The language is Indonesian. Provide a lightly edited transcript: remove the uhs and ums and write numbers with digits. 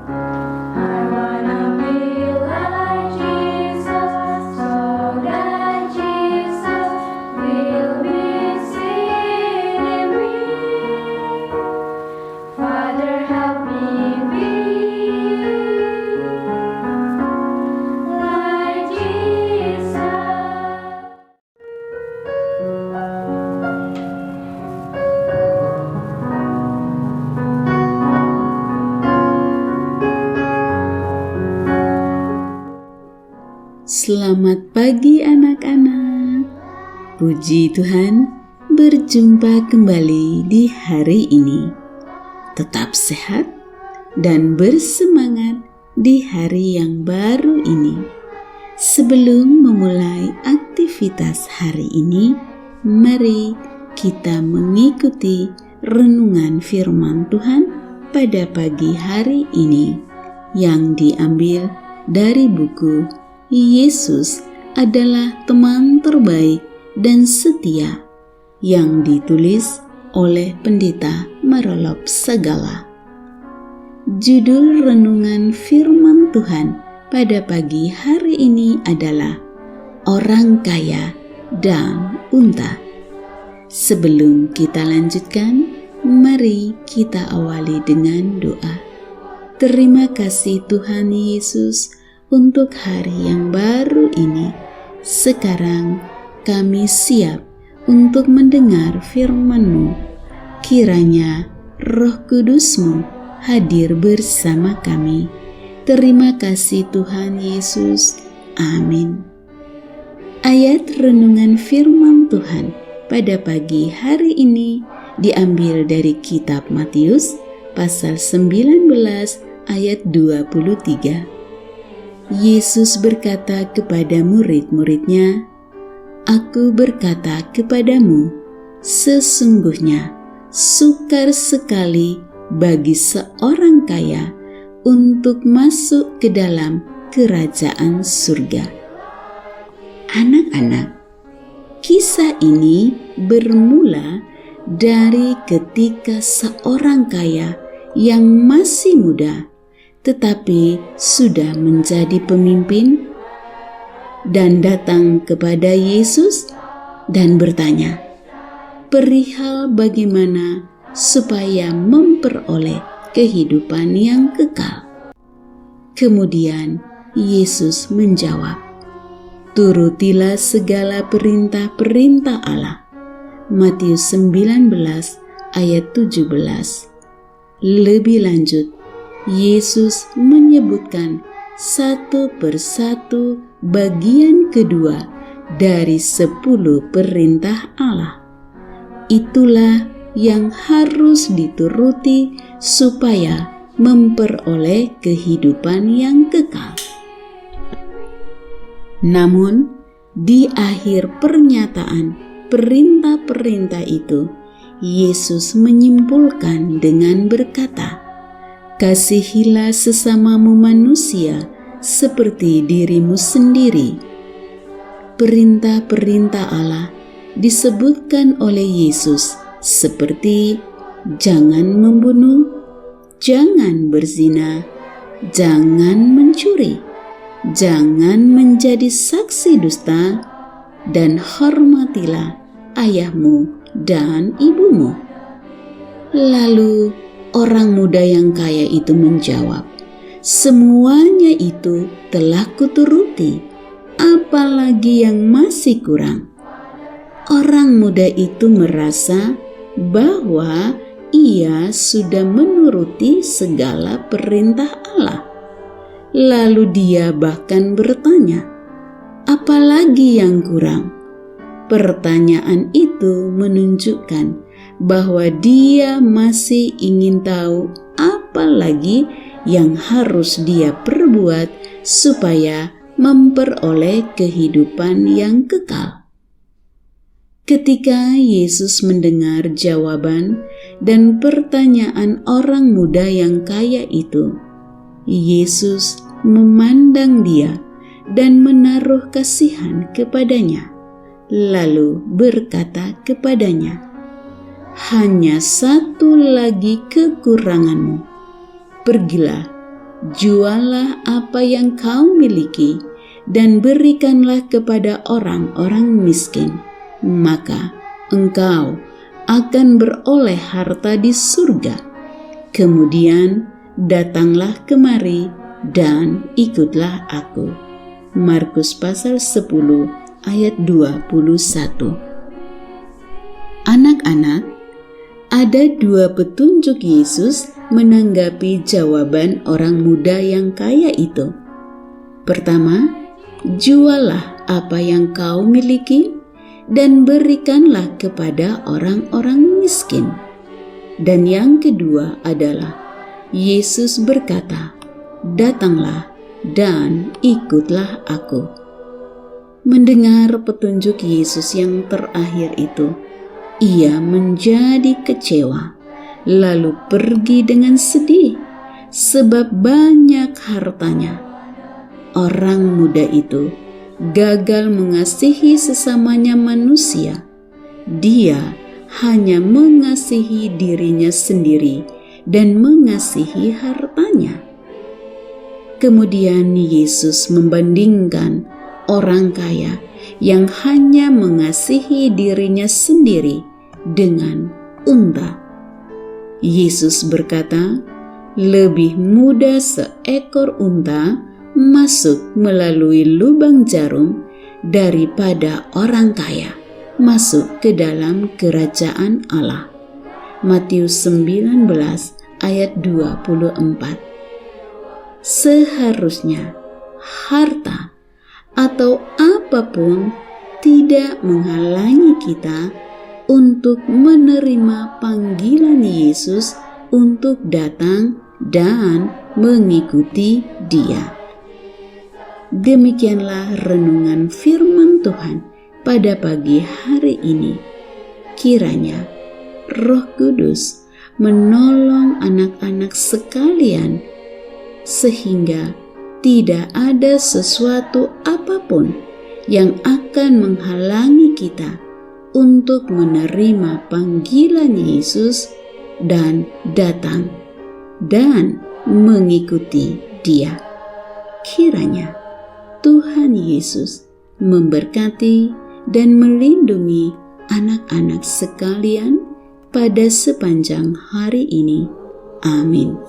I wanna be like Jesus, so that Jesus will be seen in me. Father, help me be like Jesus. Selamat pagi anak-anak. Puji Tuhan, berjumpa kembali di hari ini. Tetap sehat dan bersemangat di hari yang baru ini. Sebelum memulai aktivitas hari ini, mari kita mengikuti renungan firman Tuhan pada pagi hari ini yang diambil dari buku Yesus adalah teman terbaik dan setia yang ditulis oleh Pendeta Marolop Sagala. Judul renungan firman Tuhan pada pagi hari ini adalah Orang Kaya dan Unta. Sebelum kita lanjutkan, mari kita awali dengan doa. Terima kasih Tuhan Yesus untuk hari yang baru ini. Sekarang kami siap untuk mendengar firman-Mu. Kiranya Roh Kudus-Mu hadir bersama kami. Terima kasih Tuhan Yesus. Amin. Ayat renungan firman Tuhan pada pagi hari ini diambil dari kitab Matius pasal 19 ayat 23. Yesus berkata kepada murid-muridnya, "Aku berkata kepadamu, sesungguhnya sukar sekali bagi seorang kaya untuk masuk ke dalam kerajaan surga." Anak-anak, kisah ini bermula dari ketika seorang kaya yang masih muda tetapi sudah menjadi pemimpin dan datang kepada Yesus dan bertanya perihal bagaimana supaya memperoleh kehidupan yang kekal. Kemudian Yesus menjawab, "Turutilah segala perintah-perintah Allah." Matius 19 ayat 17. Lebih lanjut, Yesus menyebutkan satu persatu bagian kedua dari 10 perintah Allah. Itulah yang harus dituruti supaya memperoleh kehidupan yang kekal. Namun, di akhir pernyataan perintah-perintah itu, Yesus menyimpulkan dengan berkata, "Kasihilah sesamamu manusia seperti dirimu sendiri." Perintah-perintah Allah disebutkan oleh Yesus seperti jangan membunuh, jangan berzina, jangan mencuri, jangan menjadi saksi dusta, dan hormatilah ayahmu dan ibumu. Lalu orang muda yang kaya itu menjawab, "Semuanya itu telah kuturuti, apalagi yang masih kurang?" Orang muda itu merasa bahwa ia sudah menuruti segala perintah Allah. Lalu dia bahkan bertanya, "Apalagi yang kurang?" Pertanyaan itu menunjukkan bahwa dia masih ingin tahu apa lagi yang harus dia perbuat supaya memperoleh kehidupan yang kekal. Ketika Yesus mendengar jawaban dan pertanyaan orang muda yang kaya itu, Yesus memandang dia dan menaruh kasihan kepadanya, lalu berkata kepadanya, "Hanya satu lagi kekuranganmu. Pergilah, jualah apa yang kau miliki dan berikanlah kepada orang-orang miskin, maka engkau akan beroleh harta di surga. Kemudian datanglah kemari dan ikutlah aku. Markus pasal 10 ayat 21. Anak-anak, ada dua petunjuk Yesus menanggapi jawaban orang muda yang kaya itu. Pertama, jualah apa yang kau miliki dan berikanlah kepada orang-orang miskin. Dan yang kedua adalah, Yesus berkata, datanglah dan ikutlah aku. Mendengar petunjuk Yesus yang terakhir itu, ia menjadi kecewa, lalu pergi dengan sedih, sebab banyak hartanya. Orang muda itu gagal mengasihi sesamanya manusia. Dia hanya mengasihi dirinya sendiri dan mengasihi hartanya. Kemudian Yesus membandingkan orang kaya yang hanya mengasihi dirinya sendiri dengan unta. Yesus berkata, lebih mudah seekor unta masuk melalui lubang jarum daripada orang kaya masuk ke dalam kerajaan Allah. Matius 19 ayat 24. Seharusnya harta atau apapun tidak menghalangi kita untuk menerima panggilan Yesus untuk datang dan mengikuti Dia. Demikianlah renungan firman Tuhan pada pagi hari ini. Kiranya Roh Kudus menolong anak-anak sekalian sehingga tidak ada sesuatu apapun yang akan menghalangi kita untuk menerima panggilan Yesus dan datang dan mengikuti Dia. Kiranya Tuhan Yesus memberkati dan melindungi anak-anak sekalian pada sepanjang hari ini. Amin.